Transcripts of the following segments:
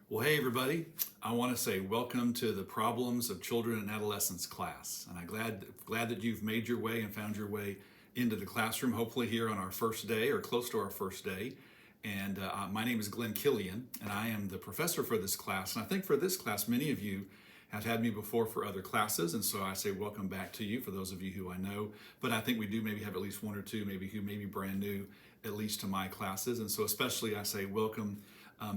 Well, hey everybody. I want to say welcome to the Problems of Children and Adolescents class. And I'm glad that you've made your way and found your way into the classroom, hopefully here on our first day or close to our first day. And my name is Glenn Killian, and I am the professor for this class. And I think for this class, many of you have had me before for other classes, and so I say welcome back to you for those of you who I know. But I think we do maybe have at least one or two maybe who may be brand new, at least to my classes. And so especially I say welcome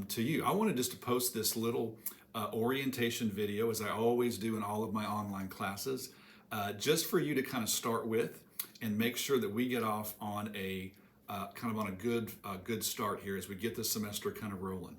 to you. I wanted just to post this little orientation video, as I always do in all of my online classes, just for you to kind of start with and make sure that we get off on a good start here as we get this semester kind of rolling.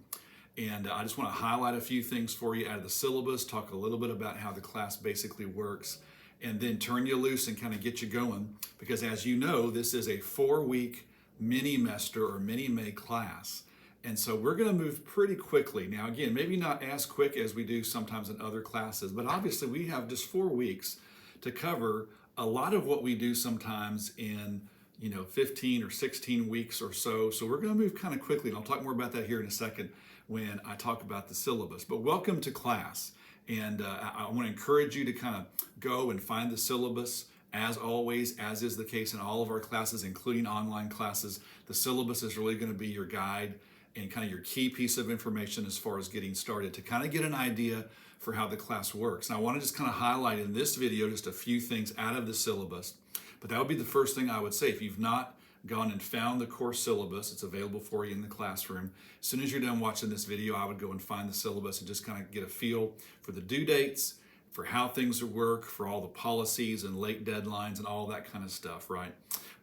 And I just want to highlight a few things for you out of the syllabus, talk a little bit about how the class basically works, and then turn you loose and kind of get you going. Because as you know, this is a 4-week mini-mester or mini-May class. And so we're going to move pretty quickly. Now, again, maybe not as quick as we do sometimes in other classes, but obviously we have just 4 weeks to cover a lot of what we do sometimes in 15 or 16 weeks or so. So we're going to move kind of quickly, and I'll talk more about that here in a second when I talk about the syllabus. But welcome to class. And I want to encourage you to kind of go and find the syllabus. As always, as is the case in all of our classes, including online classes, the syllabus is really going to be your guide and kind of your key piece of information as far as getting started to kind of get an idea for how the class works. And I want to just kind of highlight in this video just a few things out of the syllabus. But that would be the first thing I would say. If you've not gone and found the course syllabus, it's available for you in the classroom. As soon as you're done watching this video, I would go and find the syllabus and just kind of get a feel for the due dates, for how things work, for all the policies and late deadlines and all that kind of stuff, right?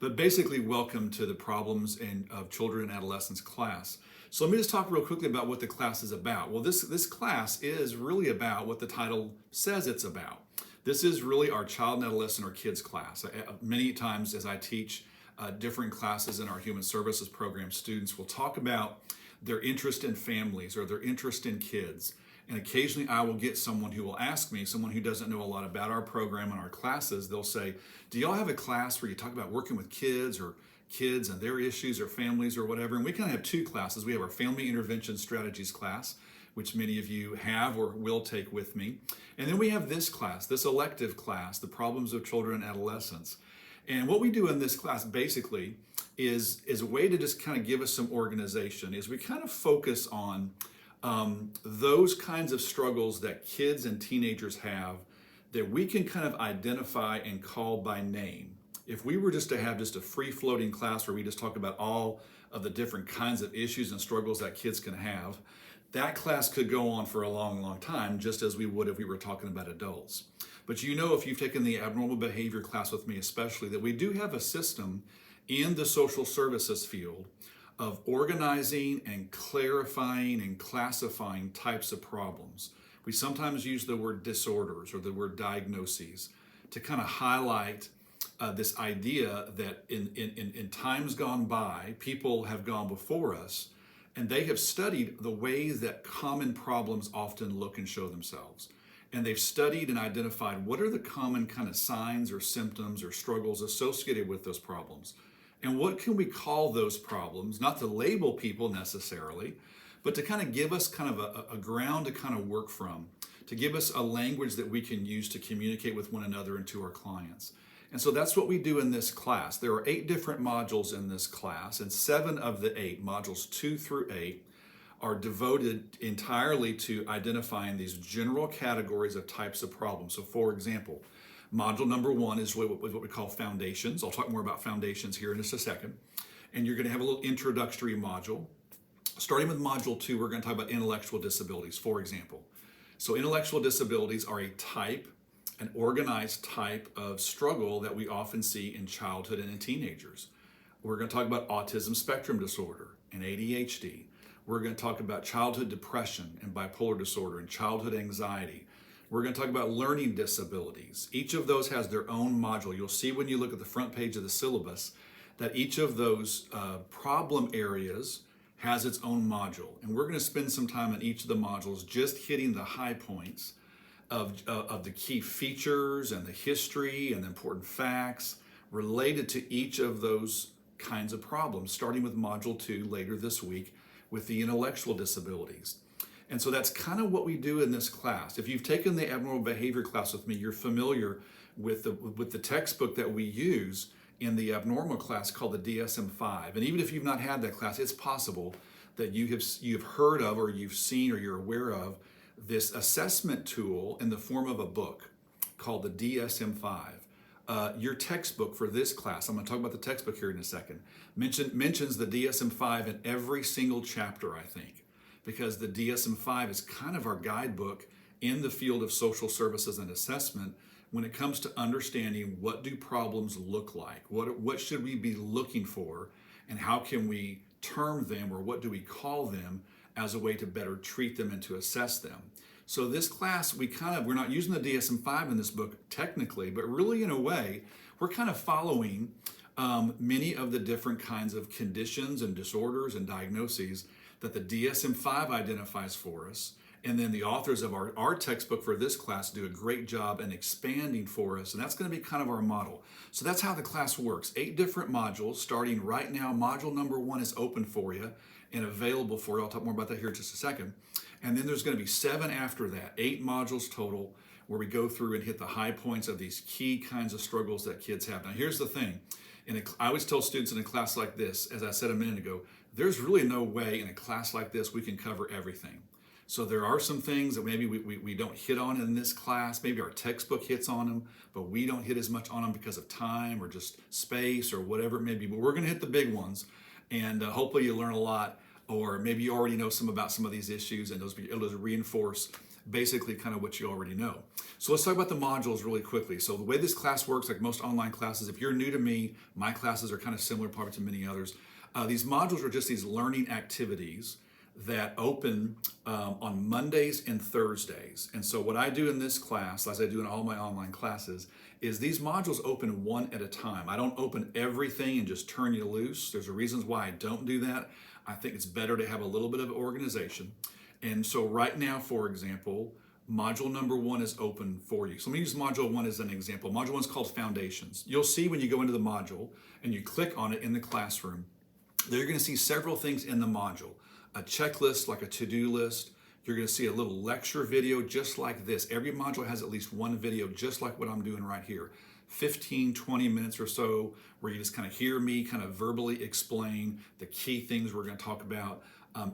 But basically, welcome to the Problems of Children and Adolescents class. So let me just talk real quickly about what the class is about. Well, this class is really about what the title says it's about. This is really our child and adolescent or kids class. Many times as I teach different classes in our human services program, students will talk about their interest in families or their interest in kids. And occasionally I will get someone who will ask me, someone who doesn't know a lot about our program and our classes, they'll say, do y'all have a class where you talk about working with kids or kids and their issues or families or whatever? And we kind of have 2 classes. We have our Family Intervention Strategies class, which many of you have or will take with me. And then we have this class, this elective class, the Problems of Children and Adolescents. And what we do in this class basically is a way to just kind of give us some organization, is we kind of focus on those kinds of struggles that kids and teenagers have that we can kind of identify and call by name. If we were just to have just a free-floating class where we just talk about all of the different kinds of issues and struggles that kids can have, that class could go on for a long, long time, just as we would if we were talking about adults. But if you've taken the abnormal behavior class with me especially, that we do have a system in the social services field of organizing and clarifying and classifying types of problems. We sometimes use the word disorders or the word diagnoses to kind of highlight this idea that in times gone by, people have gone before us and they have studied the ways that common problems often look and show themselves. And they've studied and identified what are the common kind of signs or symptoms or struggles associated with those problems. And what can we call those problems, not to label people necessarily, but to kind of give us kind of a ground to kind of work from, to give us a language that we can use to communicate with one another and to our clients. And so that's what we do in this class. There are 8 different modules in this class, and 7 of the 8, modules 2 through 8, are devoted entirely to identifying these general categories of types of problems. So for example, module number 1 is what we call foundations. I'll talk more about foundations here in just a second. And you're going to have a little introductory module. Starting with module 2, we're going to talk about intellectual disabilities, for example. So intellectual disabilities are an organized type of struggle that we often see in childhood and in teenagers. We're going to talk about autism spectrum disorder and ADHD. We're going to talk about childhood depression and bipolar disorder and childhood anxiety. We're going to talk about learning disabilities. Each of those has their own module. You'll see when you look at the front page of the syllabus that each of those problem areas has its own module. And we're going to spend some time on each of the modules just hitting the high points of the key features and the history and the important facts related to each of those kinds of problems, starting with module 2 later this week with the intellectual disabilities. And so that's kind of what we do in this class. If you've taken the abnormal behavior class with me, you're familiar with the textbook that we use in the abnormal class called the DSM-5. And even if you've not had that class, it's possible that you've heard of, or you've seen, or you're aware of this assessment tool in the form of a book called the DSM-5. Your textbook for this class, I'm going to talk about the textbook here in a second, mentions the DSM-5 in every single chapter, I think, because the DSM-5 is kind of our guidebook in the field of social services and assessment when it comes to understanding what do problems look like, what should we be looking for, and how can we term them, or what do we call them, as a way to better treat them and to assess them. So this class, we're not using the DSM-5 in this book technically, but really in a way, we're kind of following many of the different kinds of conditions and disorders and diagnoses that the DSM-5 identifies for us. And then the authors of our textbook for this class do a great job in expanding for us. And that's going to be kind of our model. So that's how the class works. 8 different modules starting right now. Module number 1 is open for you and available for you. I'll talk more about that here in just a second. And then there's going to be 7 after that, 8 modules total, where we go through and hit the high points of these key kinds of struggles that kids have. Now, here's the thing. I always tell students in a class like this, as I said a minute ago, there's really no way in a class like this we can cover everything. So there are some things that maybe we don't hit on in this class. Maybe our textbook hits on them, but we don't hit as much on them because of time or just space or whatever it may be. But we're going to hit the big ones, and hopefully you learn a lot, or maybe you already know about some of these issues, and it'll reinforce basically kind of what you already know. So let's talk about the modules really quickly. So the way this class works, like most online classes, if you're new to me, my classes are kind of similar probably to many others. These modules are just these learning activities that open on Mondays and Thursdays. And so what I do in this class, as I do in all my online classes, is these modules open one at a time. I don't open everything and just turn you loose. There's reasons why I don't do that. I think it's better to have a little bit of organization. And so right now, for example, module number 1 is open for you. So let me use module 1 as an example. Module 1 is called Foundations. You'll see when you go into the module and you click on it in the classroom, that you're going to see several things in the module. A checklist, like a to-do list. You're going to see a little lecture video just like this. Every module has at least one video just like what I'm doing right here. 15, 20 minutes or so where you just kind of hear me kind of verbally explain the key things we're going to talk about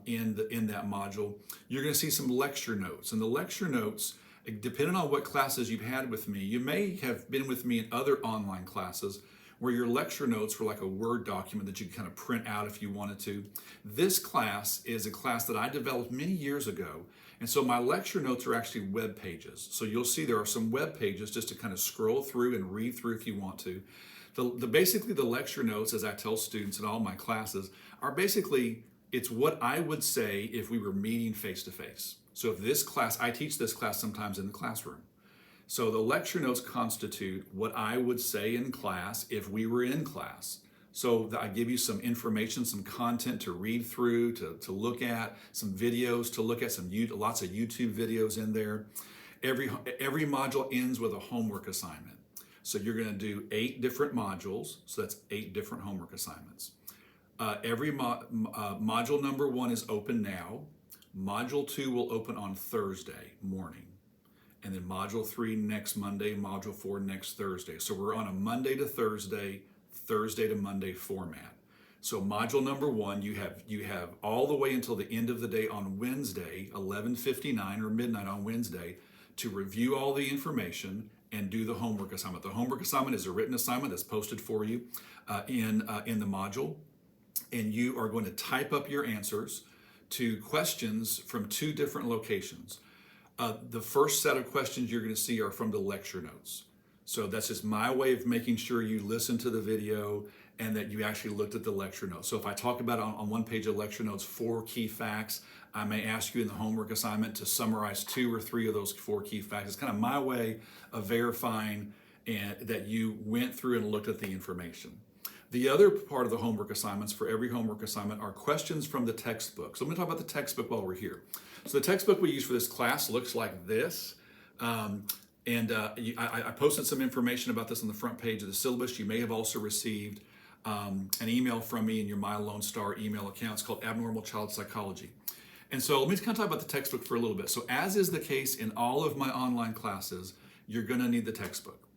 in that module. You're going to see some lecture notes. And the lecture notes, depending on what classes you've had with me, you may have been with me in other online classes where your lecture notes were like a Word document that you could kind of print out if you wanted to. This class is a class that I developed many years ago, and so my lecture notes are actually web pages. So you'll see there are some web pages just to kind of scroll through and read through if you want to. Basically the lecture notes, as I tell students in all my classes, are basically, it's what I would say if we were meeting face to face. So if this class, I teach this class sometimes in the classroom. So the lecture notes constitute what I would say in class if we were in class. So I give you some information, some content to read through, to look at, some videos to look at, lots of YouTube videos in there. Every module ends with a homework assignment. So you're going to do 8 different modules. So that's 8 different homework assignments. Module number 1 is open now. Module 2 will open on Thursday morning. And then module 3 next Monday, module 4 next Thursday. So we're on a Monday to Thursday, Thursday to Monday format. So module number 1, you have all the way until the end of the day on Wednesday, 11:59 or midnight on Wednesday, to review all the information and do the homework assignment. The homework assignment is a written assignment that's posted for you in the module. And you are going to type up your answers to questions from 2 different locations. The first set of questions you're going to see are from the lecture notes. So that's just my way of making sure you listen to the video and that you actually looked at the lecture notes. So if I talk about on one page of lecture notes 4 key facts, I may ask you in the homework assignment to summarize 2 or 3 of those 4 key facts. It's kind of my way of verifying that you went through and looked at the information. The other part of the homework assignments for every homework assignment are questions from the textbook. So I'm going to talk about the textbook while we're here. So the textbook we use for this class looks like this. I posted some information about this on the front page of the syllabus. You may have also received an email from me in your My Lone Star email account. It's called Abnormal Child Psychology. And so let me kind of talk about the textbook for a little bit. So as is the case in all of my online classes, you're going to need the textbook.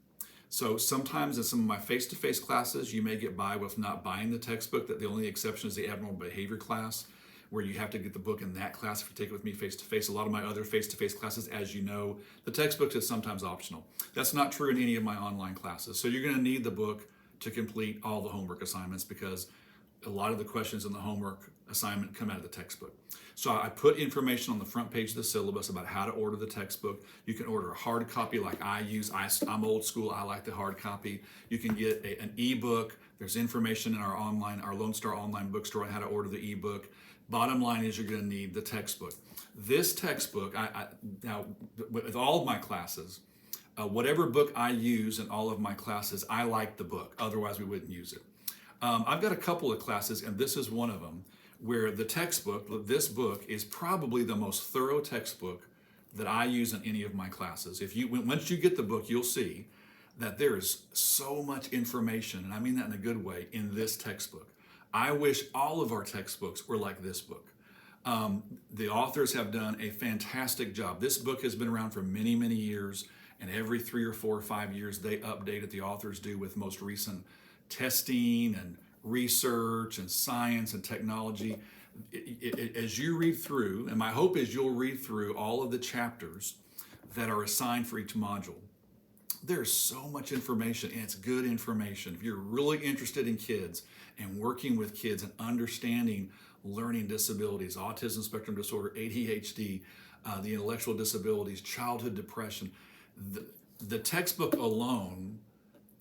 So sometimes in some of my face-to-face classes, you may get by with not buying the textbook. That the only exception is the abnormal behavior class, where you have to get the book in that class if you take it with me face-to-face. A lot of my other face-to-face classes, as you know, the textbook is sometimes optional. That's not true in any of my online classes. So you're going to need the book to complete all the homework assignments, because a lot of the questions in the homework assignment come out of the textbook. So I put information on the front page of the syllabus about how to order the textbook. You can order a hard copy like I use. I'm old school. I like the hard copy. You can get an ebook. There's information in our Lone Star online bookstore on how to order the ebook. Bottom line is you're going to need the textbook. This textbook, now with all of my classes, whatever book I use in all of my classes, I like the book. Otherwise, we wouldn't use it. I've got a couple of classes, and this is one of them, where the textbook, this book, is probably the most thorough textbook that I use in any of my classes. Once you get the book, you'll see that there is so much information, and I mean that in a good way, in this textbook. I wish all of our textbooks were like this book. The authors have done a fantastic job. This book has been around for many, many years, and every 3 or 4 or 5 years they update it. The authors do with most recent testing and research and science and technology. As you read through, and my hope is you'll read through all of the chapters that are assigned for each module. There's so much information, and it's good information. If you're really interested in kids and working with kids and understanding learning disabilities, autism spectrum disorder, ADHD, the intellectual disabilities, childhood depression, the textbook alone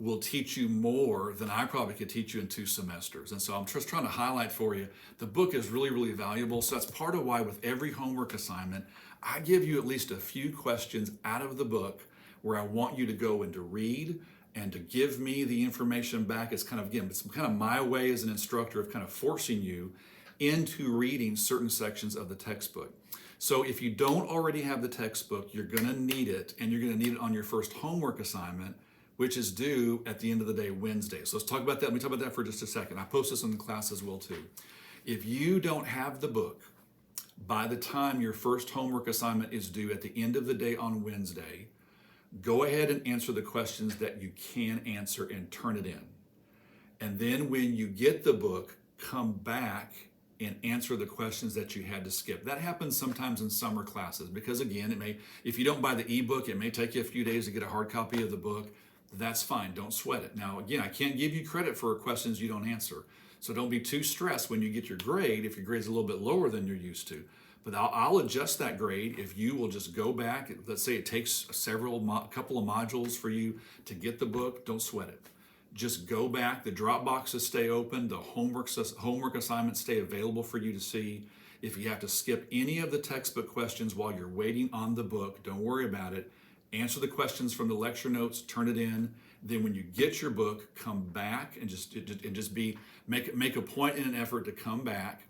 will teach you more than I probably could teach you in 2 semesters. And so I'm just trying to highlight for you, the book is really, really valuable. So that's part of why with every homework assignment, I give you at least a few questions out of the book where I want you to go and to read and to give me the information back. It's kind of my way as an instructor of kind of forcing you into reading certain sections of the textbook. So if you don't already have the textbook, you're going to need it, and you're going to need it on your first homework assignment, which is due at the end of the day, Wednesday. So let's talk about that. Let me talk about that for just a second. I post this in the class as well too. If you don't have the book by the time your first homework assignment is due at the end of the day on Wednesday, go ahead and answer the questions that you can answer and turn it in. And then when you get the book, come back and answer the questions that you had to skip. That happens sometimes in summer classes because, again, if you don't buy the ebook, it may take you a few days to get a hard copy of the book. That's fine. Don't sweat it. Now, again, I can't give you credit for questions you don't answer. So don't be too stressed when you get your grade if your grade's a little bit lower than you're used to. But I'll adjust that grade if you will just go back. Let's say it takes a couple of modules for you to get the book. Don't sweat it. Just go back. The drop boxes stay open. The homework assignments stay available for you to see. If you have to skip any of the textbook questions while you're waiting on the book, don't worry about it. Answer the questions from the lecture notes, turn it in. Then when you get your book, come back and make a point and an effort to come back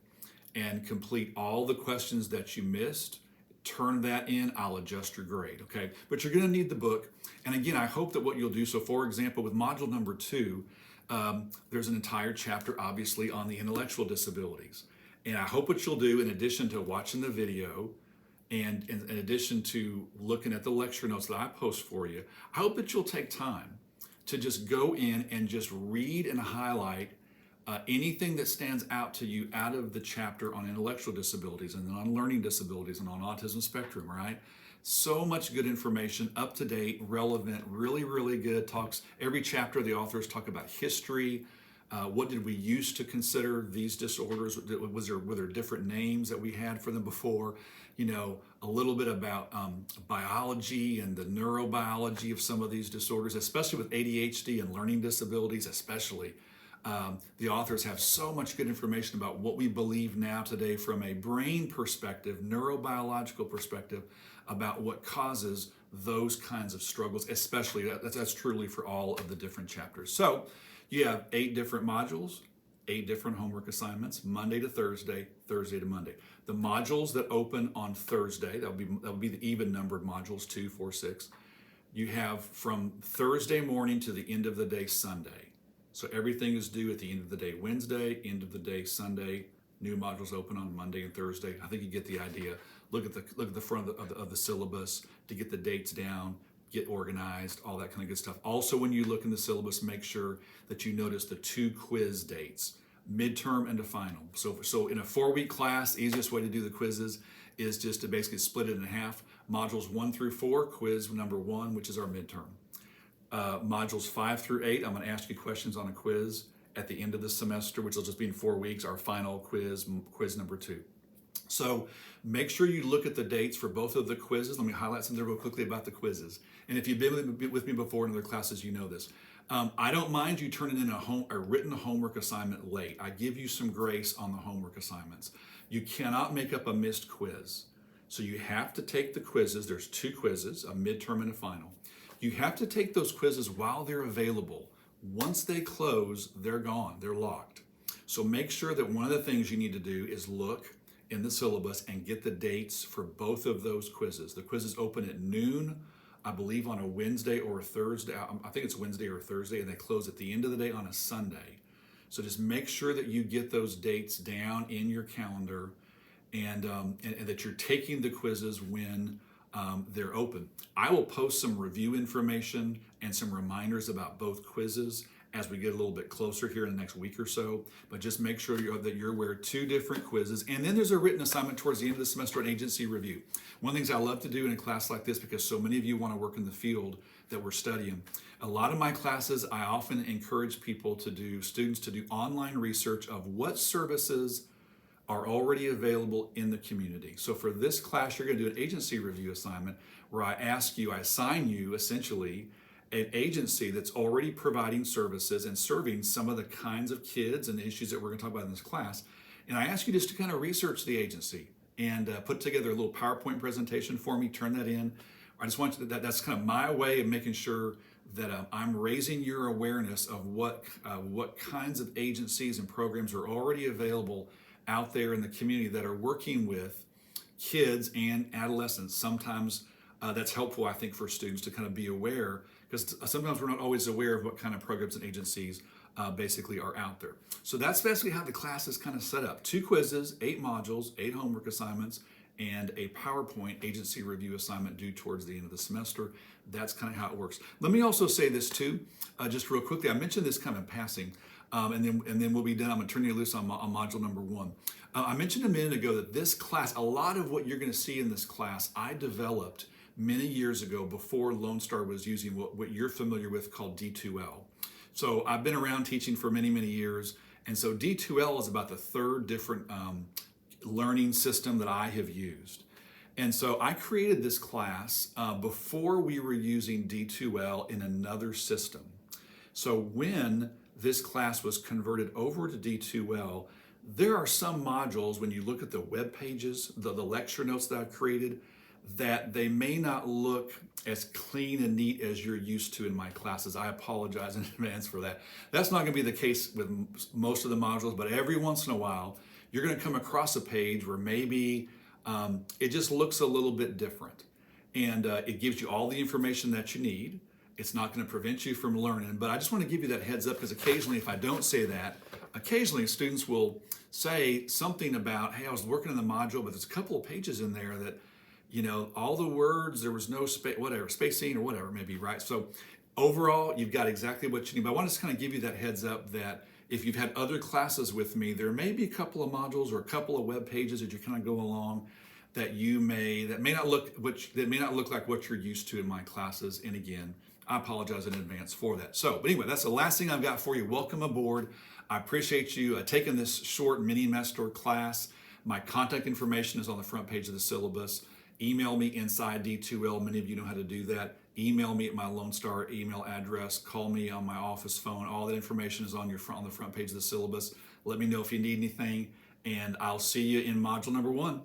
and complete all the questions that you missed. Turn that in, I'll adjust your grade, okay? But you're gonna need the book. And again, I hope that what you'll do, so for example, with module number 2, there's an entire chapter, obviously, on the intellectual disabilities. And I hope what you'll do, in addition to watching the video, and in addition to looking at the lecture notes that I post for you, I hope that you'll take time to just go in and just read and highlight anything that stands out to you out of the chapter on intellectual disabilities and on learning disabilities and on autism spectrum, right? So much good information, up to date, relevant, really, really good. Every chapter the authors talk about history. What did we used to consider there disorders? Were there different names that we had for them before? A little bit about biology and the neurobiology of some of these disorders, especially with ADHD and learning disabilities, especially. The authors have so much good information about what we believe now today from a brain perspective, neurobiological perspective, about what causes those kinds of struggles, especially that's truly for all of the different chapters. So you have 8 different modules, 8 different homework assignments, Monday to Thursday, Thursday to Monday. The modules that open on Thursday, that'll be the even numbered modules, 2, 4, 6. You have from Thursday morning to the end of the day Sunday. So everything is due at the end of the day Wednesday, end of the day Sunday, New modules open on Monday and Thursday. I think you get the idea. Look at the front of the syllabus to get the dates down, get organized, all that kind of good stuff. Also, when you look in the syllabus, make sure that you notice the 2 quiz dates, midterm and the final. So in a 4-week class, easiest way to do the quizzes is just to basically split it in half. Modules 1 through 4, quiz number 1, which is our midterm. Modules 5 through 8, I'm going to ask you questions on a quiz at the end of the semester, which will just be in 4 weeks, our final quiz number 2. So make sure you look at the dates for both of the quizzes. Let me highlight something real quickly about the quizzes. And if you've been with me before in other classes, you know this. I don't mind you turning in a written homework assignment late. I give you some grace on the homework assignments. You cannot make up a missed quiz. So you have to take the quizzes. There's 2 quizzes, a midterm and a final. You have to take those quizzes while they're available. Once they close, they're gone, they're locked. So make sure that one of the things you need to do is look in the syllabus and get the dates for both of those quizzes. The quizzes open at noon, I believe on a Wednesday or a Thursday. I think it's Wednesday or Thursday, and they close at the end of the day on a Sunday. So just make sure that you get those dates down in your calendar and that you're taking the quizzes when they're open. I will post some review information and some reminders about both quizzes as we get a little bit closer here in the next week or so, but just make sure that you're aware of 2 different quizzes. And then there's a written assignment towards the end of the semester, an agency review. One of the things I love to do in a class like this, because so many of you want to work in the field that we're studying, a lot of my classes, I often encourage students to do online research of what services are already available in the community. So for this class, you're going to do an agency review assignment where I assign you essentially an agency that's already providing services and serving some of the kinds of kids and issues that we're going to talk about in this class. And I ask you just to kind of research the agency and put together a little PowerPoint presentation for me, turn that in. I just want you to, that's kind of my way of making sure that I'm raising your awareness of what kinds of agencies and programs are already available out there in the community that are working with kids and adolescents. Sometimes that's helpful, I think, for students to kind of be aware, because sometimes we're not always aware of what kind of programs and agencies basically are out there. So that's basically how the class is kind of set up. 2 quizzes, 8 modules, 8 homework assignments, and a PowerPoint agency review assignment due towards the end of the semester. That's kind of how it works. Let me also say this too, just real quickly. I mentioned this kind of in passing, and then we'll be done. I'm going to turn you loose on module number 1. I mentioned a minute ago that this class, a lot of what you're going to see in this class, I developed many years ago before Lone Star was using what you're familiar with called D2L. So I've been around teaching for many, many years. And so D2L is about the 3rd different learning system that I have used. And so I created this class before we were using D2L in another system. So when this class was converted over to D2L, there are some modules, when you look at the web pages, the lecture notes that I've created, that they may not look as clean and neat as you're used to in my classes. I apologize in advance for that. That's not going to be the case with most of the modules, but every once in a while, you're going to come across a page where maybe it just looks a little bit different. And it gives you all the information that you need. It's not going to prevent you from learning, but I just want to give you that heads up, because occasionally, if I don't say that, occasionally students will say something about, hey, I was working in the module, but there's a couple of pages in there that, all the words, there was no space, whatever, spacing or whatever, maybe, right? So overall, you've got exactly what you need. But I want to kind of give you that heads up that if you've had other classes with me, there may be a couple of modules or a couple of web pages that you kind of go along that may not look like what you're used to in my classes. And again, I apologize in advance for that. But anyway, that's the last thing I've got for you. Welcome aboard. I appreciate you taking this short mini Mestor class. My contact information is on the front page of the syllabus. Email me inside D2L. Many of you know how to do that. Email me at my Lone Star email address. Call me on my office phone. All that information is on the front page of the syllabus. Let me know if you need anything, and I'll see you in module number 1.